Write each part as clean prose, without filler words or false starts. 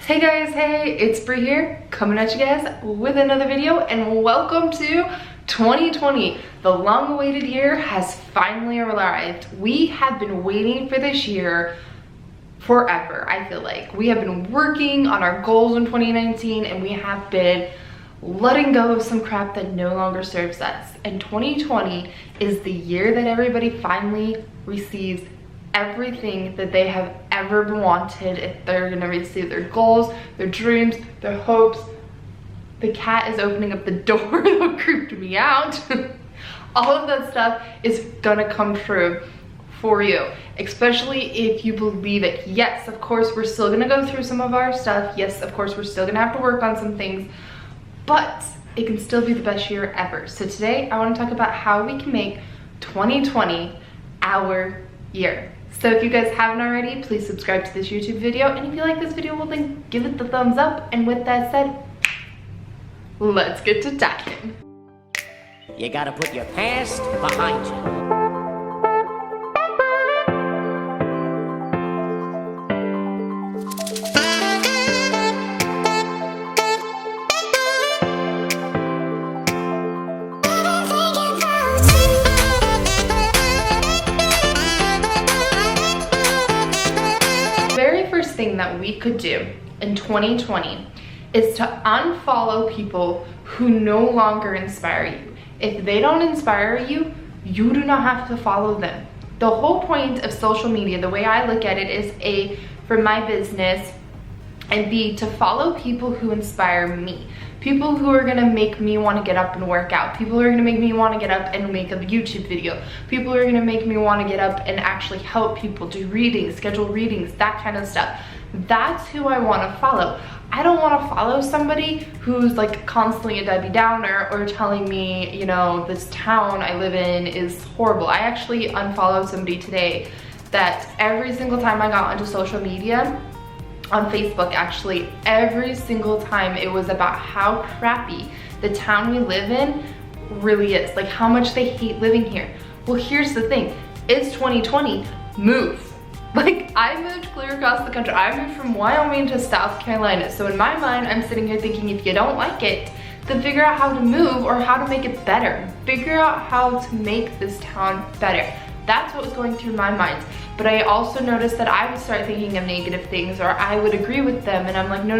Hey guys, hey, it's Bri here, coming at you guys with another video, and welcome to 2020. The long-awaited year has finally arrived. We have been waiting for this year forever, I feel like. We have been working on our goals in 2019, and we have been letting go of some crap that no longer serves us. And 2020 is the year that everybody finally receives everything that they have ever wanted. If they're gonna receive their goals, their dreams, their hopes. The cat is opening up the door that creeped me out. All of that stuff is gonna come true for you, especially if you believe it. Yes, of course, we're still gonna go through some of our stuff. Yes, of course, we're still gonna have to work on some things, but it can still be the best year ever. So today I want to talk about how we can make 2020 our year. So if you guys haven't already, please subscribe to this YouTube video, and if you like this video, well then give it the thumbs up. And with that said, let's get to talking. You gotta put your past behind you. Thing that we could do in 2020 is to unfollow people who no longer inspire you. If they don't inspire you, you do not have to follow them. The whole point of social media, the way I look at it, is A, for my business, and B, to follow people who inspire me. People who are gonna make me wanna get up and work out. People who are gonna make me wanna get up and make a YouTube video. People who are gonna make me wanna get up and actually help people do readings, schedule readings, that kind of stuff. That's who I wanna follow. I don't wanna follow somebody who's like constantly a Debbie Downer or telling me, you know, this town I live in is horrible. I actually unfollowed somebody today that every single time I got onto social media, on Facebook actually, every single time it was about how crappy the town we live in really is, like how much they hate living here. Well, here's the thing, it's 2020, move. Like, I moved clear across the country. I moved from Wyoming to South Carolina. So in my mind, I'm sitting here thinking, if you don't like it, then figure out how to move or how to make it better. Figure out how to make this town better. That's what was going through my mind. But I also noticed that I would start thinking of negative things, or I would agree with them, and I'm like, no,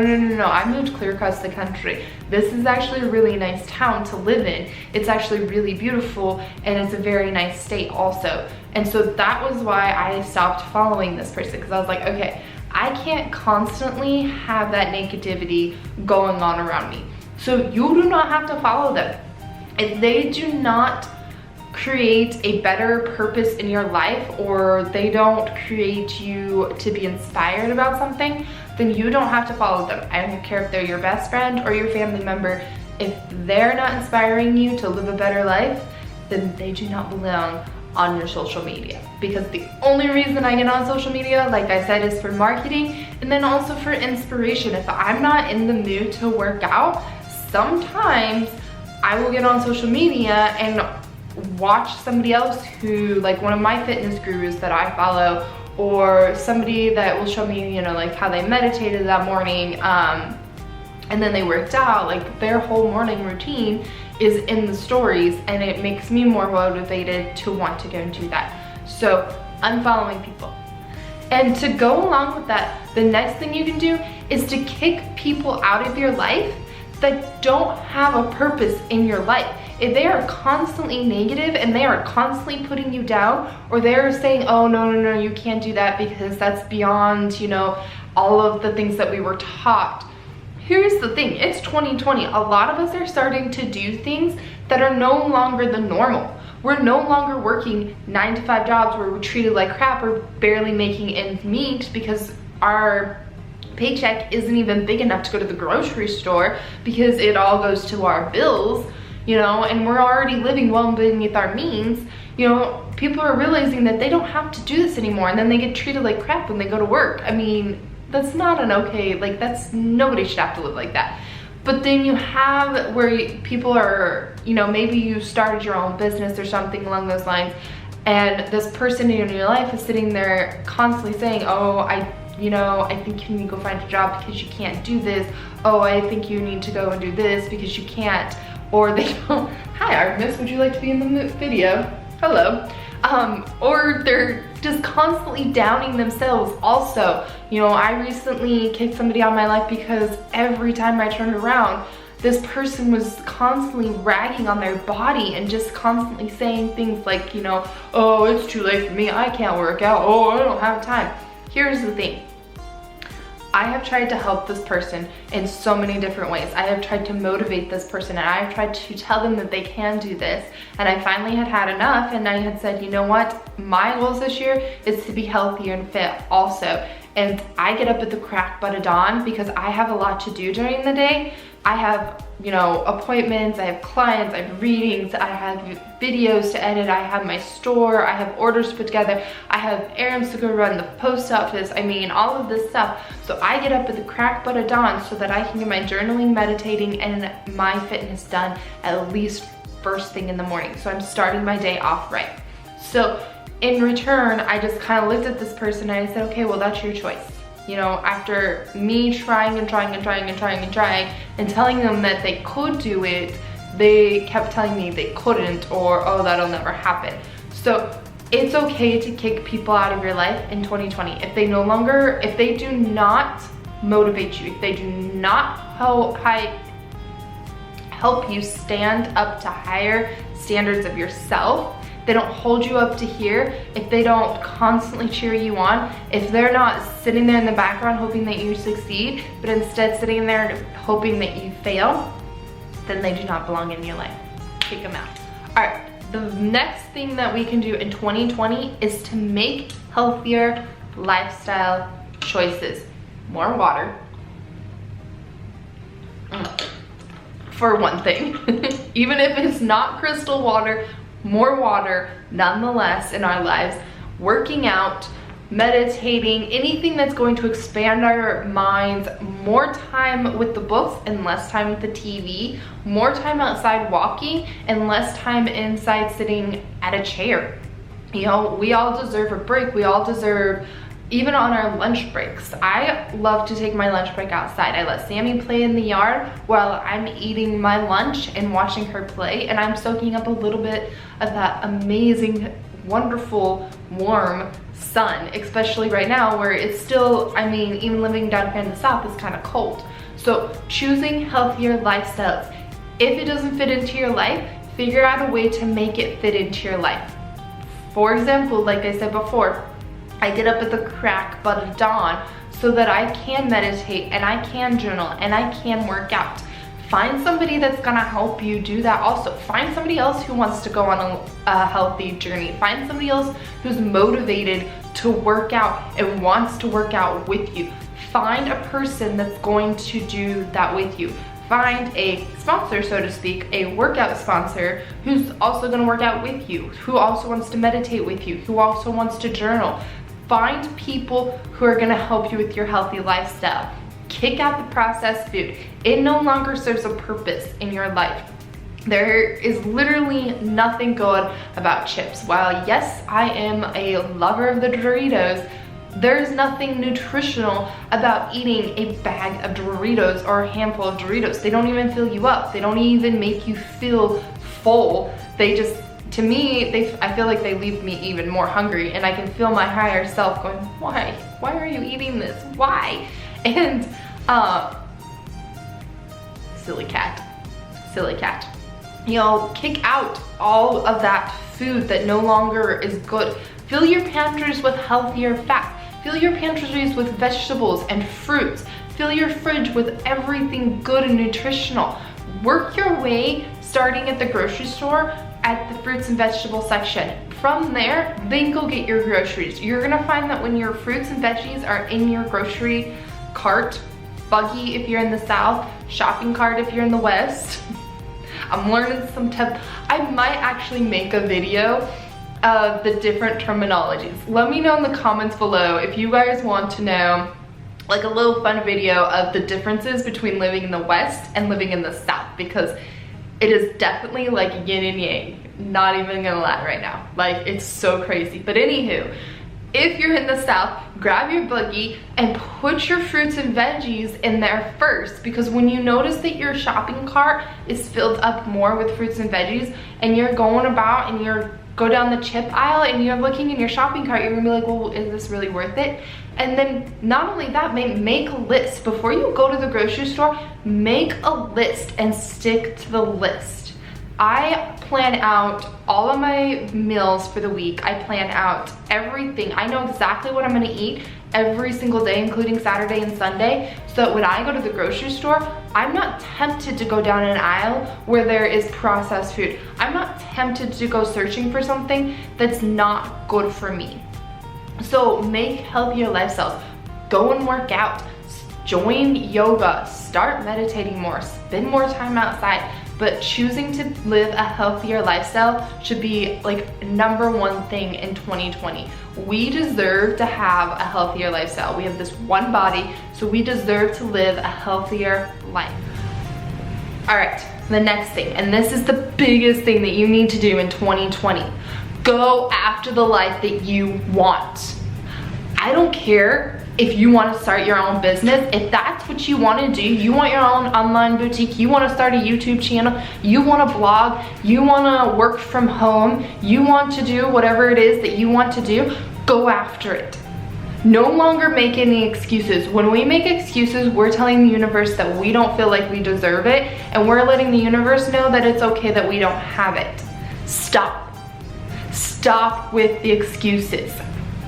I moved clear across the country. This is actually a really nice town to live in. It's actually really beautiful, and it's a very nice state also. And so that was why I stopped following this person, because I was like, okay, I can't constantly have that negativity going on around me. So you do not have to follow them. If they do not create a better purpose in your life, or they don't create you to be inspired about something, then you don't have to follow them. I don't care if they're your best friend or your family member. If they're not inspiring you to live a better life, then they do not belong on your social media. Because the only reason I get on social media, like I said, is for marketing and then also for inspiration. If I'm not in the mood to work out, sometimes I will get on social media and watch somebody else who, like one of my fitness gurus that I follow, or somebody that will show me, you know, like how they meditated that morning, and then they worked out. Like their whole morning routine is in the stories, and it makes me more motivated to want to go and do that. So unfollowing people. And to go along with that, the next thing you can do is to kick people out of your life that don't have a purpose in your life. If they are constantly negative and they are constantly putting you down, or they're saying, oh, no, you can't do that because that's beyond, you know, all of the things that we were taught. Here's the thing, it's 2020. A lot of us are starting to do things that are no longer the normal. We're no longer working 9-to-5 jobs where we're treated like crap. We're barely making ends meet because our paycheck isn't even big enough to go to the grocery store, because it all goes to our bills. You know, and we're already living well beneath our means. You know, people are realizing that they don't have to do this anymore, and then they get treated like crap when they go to work. I mean, that's not an okay, like that's, nobody should have to live like that. But then you have where people are, you know, maybe you started your own business or something along those lines, and this person in your life is sitting there constantly saying, oh, I you know, I think you need to go find a job because you can't do this. Oh, I think you need to go and do this because you can't. Or they don't, hi Artemis, would you like to be in the video? Hello. Or they're just constantly downing themselves also. You know, I recently kicked somebody out of my life because every time I turned around, this person was constantly ragging on their body and just constantly saying things like, you know, oh, it's too late for me, I can't work out, oh, I don't have time. Here's the thing. I have tried to help this person in so many different ways. I have tried to motivate this person, and I have tried to tell them that they can do this. And I finally had enough, and I had said, you know what? My goals this year is to be healthier and fit also. And I get up at the crack butt of dawn because I have a lot to do during the day. I have, you know, appointments, I have clients, I have readings, I have videos to edit, I have my store, I have orders to put together, I have errands to go run, the post office, I mean, all of this stuff. So I get up at the crack butt of dawn so that I can get my journaling, meditating, and my fitness done at least first thing in the morning. So I'm starting my day off right. So in return, I just kind of looked at this person and I said, okay, well, that's your choice. You know, after me trying and telling them that they could do it, they kept telling me they couldn't, or, oh, that'll never happen. So it's okay to kick people out of your life in 2020. If they do not motivate you, if they do not help you stand up to higher standards of yourself, they don't hold you up to here, if they don't constantly cheer you on, if they're not sitting there in the background hoping that you succeed, but instead sitting there hoping that you fail, then they do not belong in your life. Kick them out. All right, the next thing that we can do in 2020 is to make healthier lifestyle choices. More water. For one thing, even if it's not crystal water, more water nonetheless in our lives. Working out, meditating, anything that's going to expand our minds, more time with the books and less time with the TV, more time outside walking and less time inside sitting at a chair. You know, we all deserve a break. We all deserve, even on our lunch breaks. I love to take my lunch break outside. I let Sammy play in the yard while I'm eating my lunch and watching her play, and I'm soaking up a little bit of that amazing, wonderful, warm sun, especially right now where it's still, I mean, even living down here in the South is kind of cold. So choosing healthier lifestyles. If it doesn't fit into your life, figure out a way to make it fit into your life. For example, like I said before, I get up at the crack butt of dawn so that I can meditate and I can journal and I can work out. Find somebody that's gonna help you do that also. Find somebody else who wants to go on a healthy journey. Find somebody else who's motivated to work out and wants to work out with you. Find a person that's going to do that with you. Find a sponsor, so to speak, a workout sponsor who's also gonna work out with you, who also wants to meditate with you, who also wants to journal. Find people who are gonna help you with your healthy lifestyle. Kick out the processed food. It no longer serves a purpose in your life. There is literally nothing good about chips. While yes, I am a lover of the Doritos, there's nothing nutritional about eating a bag of Doritos or a handful of Doritos. They don't even fill you up. They don't even make you feel full. They just, to me, I feel like they leave me even more hungry, and I can feel my higher self going, why? Why are you eating this? Why? And silly cat. You know, kick out all of that food that no longer is good. Fill your pantries with healthier fats. Fill your pantries with vegetables and fruits. Fill your fridge with everything good and nutritional. Work your way starting at the grocery store at the fruits and vegetable section. From there, then go get your groceries. You're gonna find that when your fruits and veggies are in your grocery cart, buggy if you're in the South, shopping cart if you're in the West. I'm learning some tips. I might actually make a video of the different terminologies. Let me know in the comments below if you guys want to know, like a little fun video of the differences between living in the West and living in the South, because it is definitely like yin and yang. Not even gonna lie right now. Like, it's so crazy. But anywho, if you're in the South, grab your buggy and put your fruits and veggies in there first, because when you notice that your shopping cart is filled up more with fruits and veggies and you're going about and you're go down the chip aisle and you're looking in your shopping cart, you're gonna be like, well, is this really worth it? And then not only that, make a list. Before you go to the grocery store, make a list and stick to the list. I plan out all of my meals for the week. I plan out everything. I know exactly what I'm gonna eat every single day, including Saturday and Sunday, so that when I go to the grocery store, I'm not tempted to go down an aisle where there is processed food. I'm not tempted to go searching for something that's not good for me. So make healthier lifestyles. Go and work out. Join yoga. Start meditating more. Spend more time outside. But choosing to live a healthier lifestyle should be like #1 thing in 2020. We deserve to have a healthier lifestyle. We have this one body, so we deserve to live a healthier life. All right, the next thing, and this is the biggest thing that you need to do in 2020. Go after the life that you want. I don't care if you want to start your own business. If that's what you want to do, you want your own online boutique, you want to start a YouTube channel, you want to blog, you want to work from home, you want to do whatever it is that you want to do, go after it. No longer make any excuses. When we make excuses, we're telling the universe that we don't feel like we deserve it, and we're letting the universe know that it's okay that we don't have it. Stop. Stop with the excuses.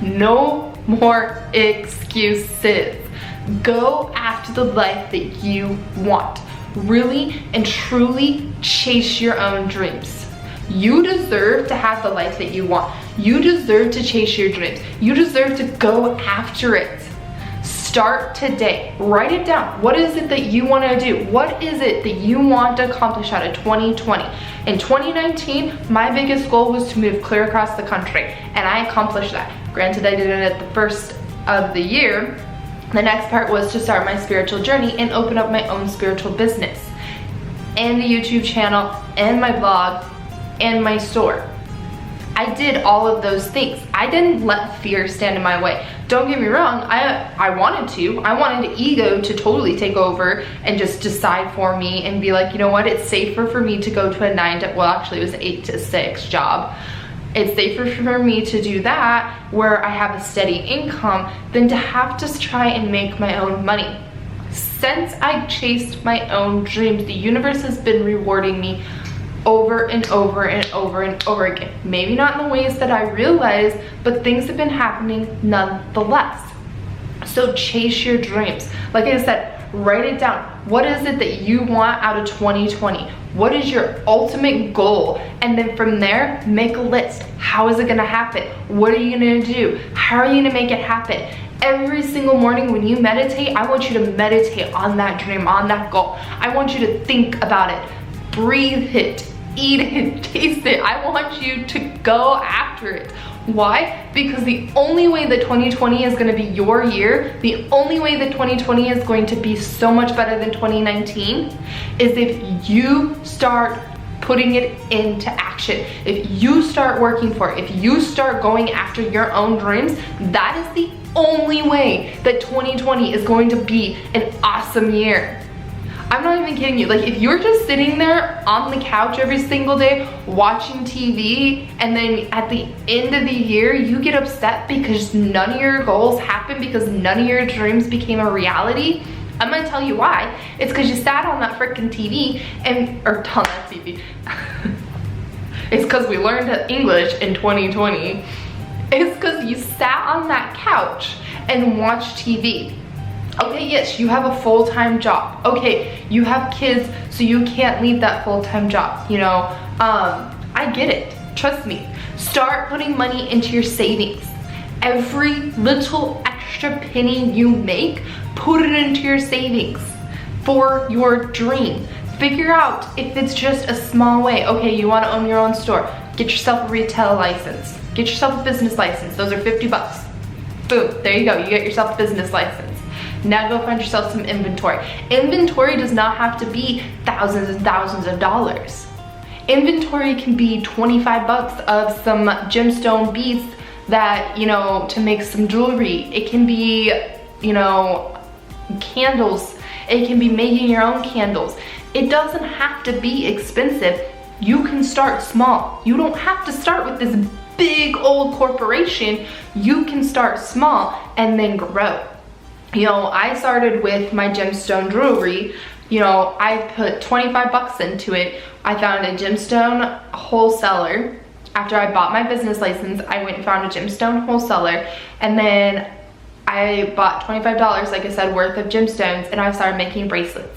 No more excuses. Go after the life that you want. Really and truly chase your own dreams. You deserve to have the life that you want. You deserve to chase your dreams. You deserve to go after it. Start today. Write it down. What is it that you want to do? What is it that you want to accomplish out of 2020? In 2019, my biggest goal was to move clear across the country, and I accomplished that. Granted, I did it at the first of the year. The next part was to start my spiritual journey and open up my own spiritual business, and the YouTube channel, and my blog, and my store. I did all of those things. I didn't let fear stand in my way. Don't get me wrong, I wanted to. I wanted ego to totally take over and just decide for me and be like, you know what, it's safer for me to go to a 9 to, well actually it was 8 to 6 job. It's safer for me to do that where I have a steady income than to have to try and make my own money. Since I chased my own dreams, the universe has been rewarding me over and over and over and over again. Maybe not in the ways that I realize, but things have been happening nonetheless. So chase your dreams. Like I said, write it down. What is it that you want out of 2020? What is your ultimate goal? And then from there, make a list. How is it gonna happen? What are you gonna do? How are you gonna make it happen? Every single morning when you meditate, I want you to meditate on that dream, on that goal. I want you to think about it, breathe it, eat it, taste it. I want you to go after it. Why? Because the only way that 2020 is going to be your year, the only way that 2020 is going to be so much better than 2019 is if you start putting it into action. If you start working for it, if you start going after your own dreams, that is the only way that 2020 is going to be an awesome year. I'm not even kidding you. Like, if you're just sitting there on the couch every single day watching TV, and then at the end of the year you get upset because none of your goals happened, because none of your dreams became a reality, I'm gonna tell you why. It's because you sat on that freaking TV or on that TV. It's because we learned English in 2020. It's because you sat on that couch and watched TV. Okay, yes, you have a full-time job. Okay, you have kids, so you can't leave that full-time job, you know. I get it, trust me. Start putting money into your savings. Every little extra penny you make, put it into your savings for your dream. Figure out if it's just a small way. Okay, you wanna own your own store. Get yourself a retail license. Get yourself a business license. Those are 50 bucks. Boom, there you go, you get yourself a business license. Now go find yourself some inventory. Inventory does not have to be thousands and thousands of dollars. Inventory can be 25 bucks of some gemstone beads that, you know, to make some jewelry. It can be, you know, candles. It can be making your own candles. It doesn't have to be expensive. You can start small. You don't have to start with this big old corporation. You can start small and then grow. You know, I started with my gemstone jewelry. You know, I put 25 bucks into it. I found a gemstone wholesaler. After I bought my business license, I went and found a gemstone wholesaler, and then I bought $25, like I said, worth of gemstones, and I started making bracelets.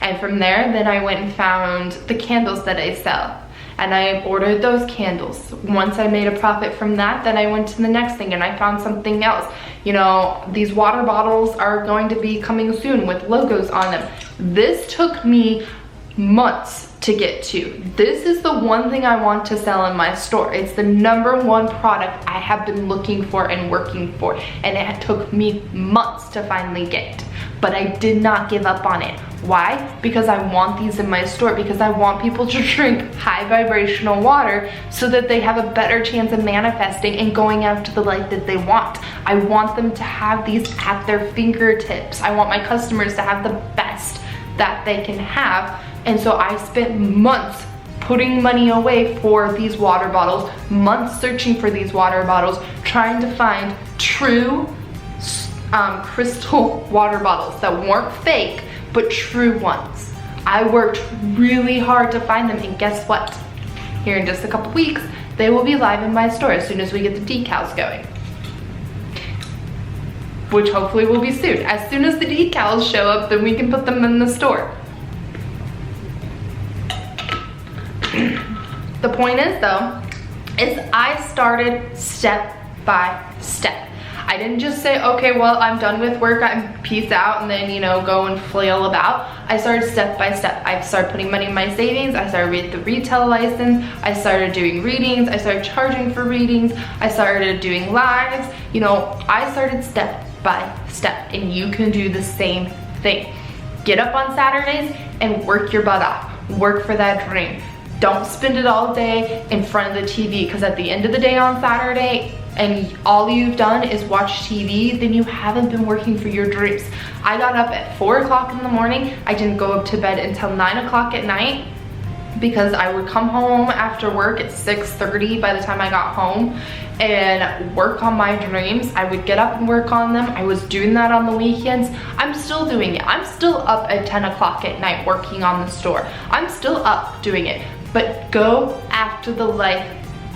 And from there, then I went and found the candles that I sell, and I ordered those candles. Once I made a profit from that, then I went to the next thing and I found something else. You know, these water bottles are going to be coming soon with logos on them. This took me months to get to. This is the one thing I want to sell in my store. It's the #1 product I have been looking for and working for, and it took me months to finally get. But I did not give up on it. Why? Because I want these in my store, because I want people to drink high vibrational water so that they have a better chance of manifesting and going after the life that they want. I want them to have these at their fingertips. I want my customers to have the best that they can have. And so I spent months putting money away for these water bottles, months searching for these water bottles, trying to find true crystal water bottles that weren't fake, but true ones. I worked really hard to find them, and guess what? Here in just a couple weeks, they will be live in my store as soon as we get the decals going. Which hopefully will be soon. As soon as the decals show up, then we can put them in the store. The point is though, is I started step by step. I didn't just say, okay, well, I'm done with work, I'm peace out, and then, you know, go and flail about. I started step by step. I started putting money in my savings. I started with the retail license. I started doing readings. I started charging for readings. I started doing lives. You know, I started step by step, and you can do the same thing. Get up on Saturdays and work your butt off. Work for that dream. Don't spend it all day in front of the TV, because at the end of the day on Saturday, and all you've done is watch TV, then you haven't been working for your dreams. I got up at 4 o'clock in the morning. I didn't go up to bed until 9 o'clock at night, because I would come home after work at 6:30 by the time I got home and work on my dreams. I would get up and work on them. I was doing that on the weekends. I'm still doing it. I'm still up at 10 o'clock at night working on the store. I'm still up doing it. But go after the life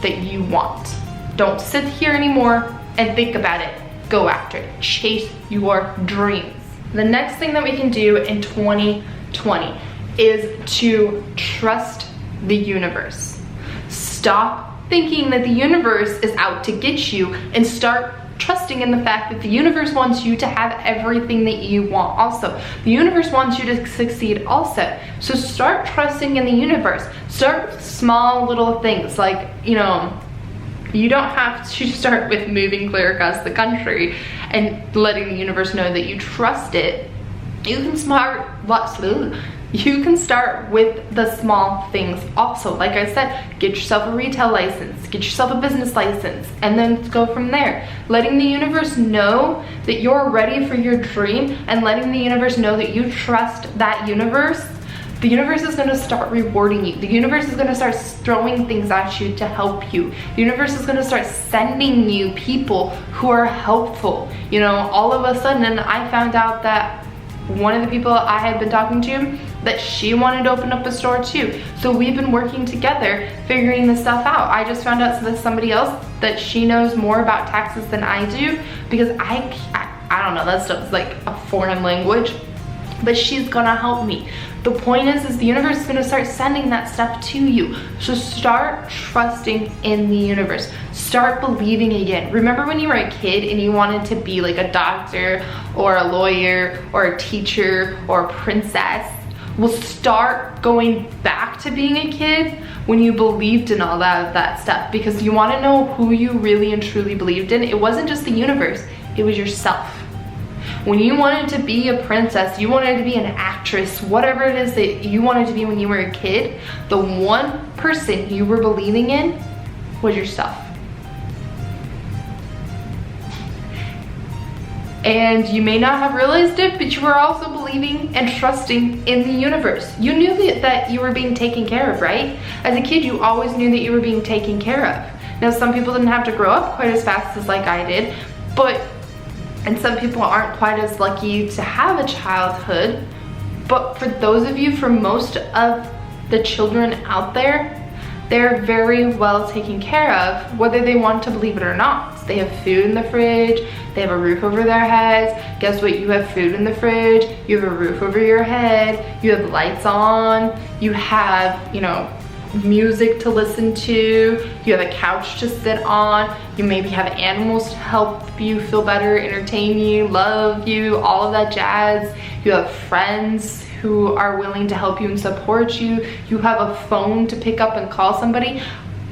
that you want. Don't sit here anymore and think about it. Go after it. Chase your dreams. The next thing that we can do in 2020 is to trust the universe. Stop thinking that the universe is out to get you, and start trusting in the fact that the universe wants you to have everything that you want also. The universe wants you to succeed also. So start trusting in the universe. Start with small little things, like, you know, you don't have to start with moving clear across the country and letting the universe know that you trust it. You can start with the small things also. Like I said, get yourself a retail license, get yourself a business license, and then go from there. Letting the universe know that you're ready for your dream, and letting the universe know that you trust that universe. The universe is going to start rewarding you. The universe is going to start throwing things at you to help you. The universe is going to start sending you people who are helpful. You know, all of a sudden, and I found out that one of the people I had been talking to, that she wanted to open up a store too. So we've been working together, figuring this stuff out. I just found out that somebody else, that she knows more about taxes than I do, because I don't know, that stuff's like a foreign language, but she's gonna help me. The point is the universe is gonna start sending that stuff to you. So start trusting in the universe. Start believing again. Remember when you were a kid and you wanted to be like a doctor or a lawyer or a teacher or a princess? Well, start going back to being a kid when you believed in all that stuff, because you wanna know who you really and truly believed in. It wasn't just the universe, it was yourself. When you wanted to be a princess, you wanted to be an actress, whatever it is that you wanted to be when you were a kid, the one person you were believing in was yourself. And you may not have realized it, but you were also believing and trusting in the universe. You knew that you were being taken care of, right? As a kid, you always knew that you were being taken care of. Now, some people didn't have to grow up quite as fast as like I did, and some people aren't quite as lucky to have a childhood. But for those of you, for most of the children out there, they're very well taken care of, whether they want to believe it or not. They have food in the fridge, they have a roof over their heads. Guess what? You have food in the fridge, you have a roof over your head, you have lights on, you have, you know, music to listen to, you have a couch to sit on, you maybe have animals to help you feel better, entertain you, love you, all of that jazz. You have friends who are willing to help you and support you. You have a phone to pick up and call somebody.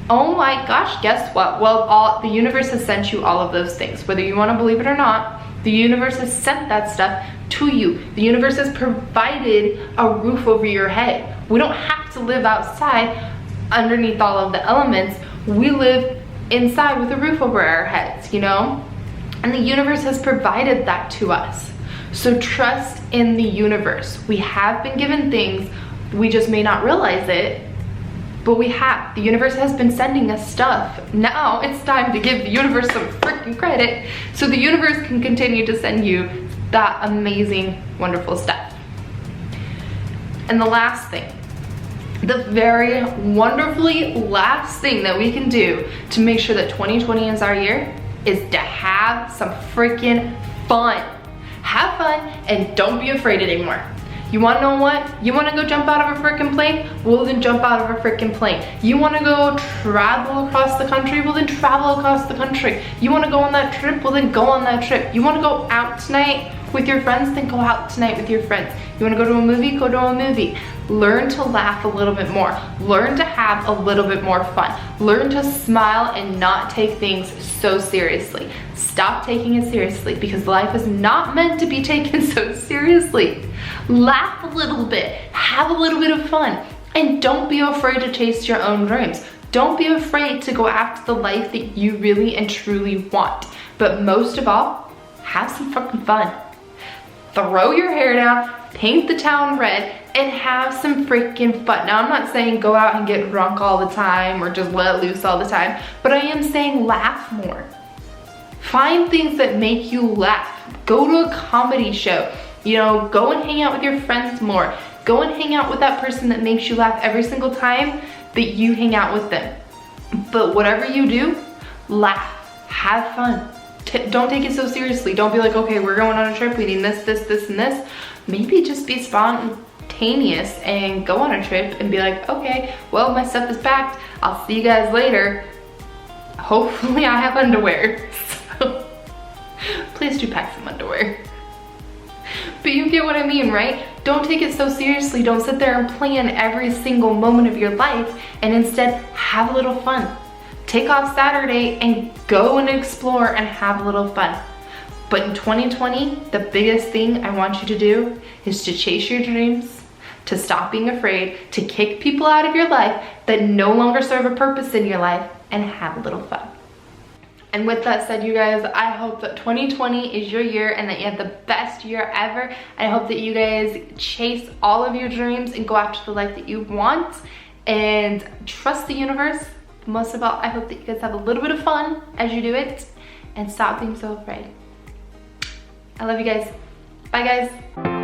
Oh my gosh, guess what? Well, the universe has sent you all of those things. Whether you want to believe it or not, the universe has sent that stuff to you. The universe has provided a roof over your head. We don't have to live outside underneath all of the elements. We live inside with a roof over our heads, you know? And the universe has provided that to us. So trust in the universe. We have been given things, we just may not realize it, but we have. The universe has been sending us stuff. Now it's time to give the universe some freaking credit so the universe can continue to send you that amazing, wonderful stuff. And the last thing, the very wonderfully last thing that we can do to make sure that 2020 is our year is to have some freaking fun. Have fun and don't be afraid anymore. You wanna know what? You wanna go jump out of a freaking plane? Well then jump out of a freaking plane. You wanna go travel across the country? Well then travel across the country. You wanna go on that trip? Well then go on that trip. You wanna go out tonight with your friends? Then go out tonight with your friends. You wanna go to a movie? Go to a movie. Learn to laugh a little bit more. Learn to have a little bit more fun. Learn to smile and not take things so seriously. Stop taking it seriously because life is not meant to be taken so seriously. Laugh a little bit, have a little bit of fun, and don't be afraid to chase your own dreams. Don't be afraid to go after the life that you really and truly want. But most of all, have some fucking fun. Throw your hair down, paint the town red, and have some freaking fun. Now, I'm not saying go out and get drunk all the time or just let loose all the time, but I am saying laugh more. Find things that make you laugh. Go to a comedy show. You know, go and hang out with your friends more. Go and hang out with that person that makes you laugh every single time that you hang out with them. But whatever you do, laugh, have fun. Don't take it so seriously. Don't be like, okay, we're going on a trip, we need this, this, this, and this. Maybe just be spontaneous and go on a trip and be like, okay, well, my stuff is packed. I'll see you guys later. Hopefully I have underwear. So please do pack some underwear. But you get what I mean, right? Don't take it so seriously. Don't sit there and plan every single moment of your life, and instead have a little fun. Take off Saturday and go and explore and have a little fun. But in 2020, the biggest thing I want you to do is to chase your dreams, to stop being afraid, to kick people out of your life that no longer serve a purpose in your life, and have a little fun. And with that said, you guys, I hope that 2020 is your year and that you have the best year ever. I hope that you guys chase all of your dreams and go after the life that you want and trust the universe. Most of all, I hope that you guys have a little bit of fun as you do it and stop being so afraid. I love you guys. Bye, guys.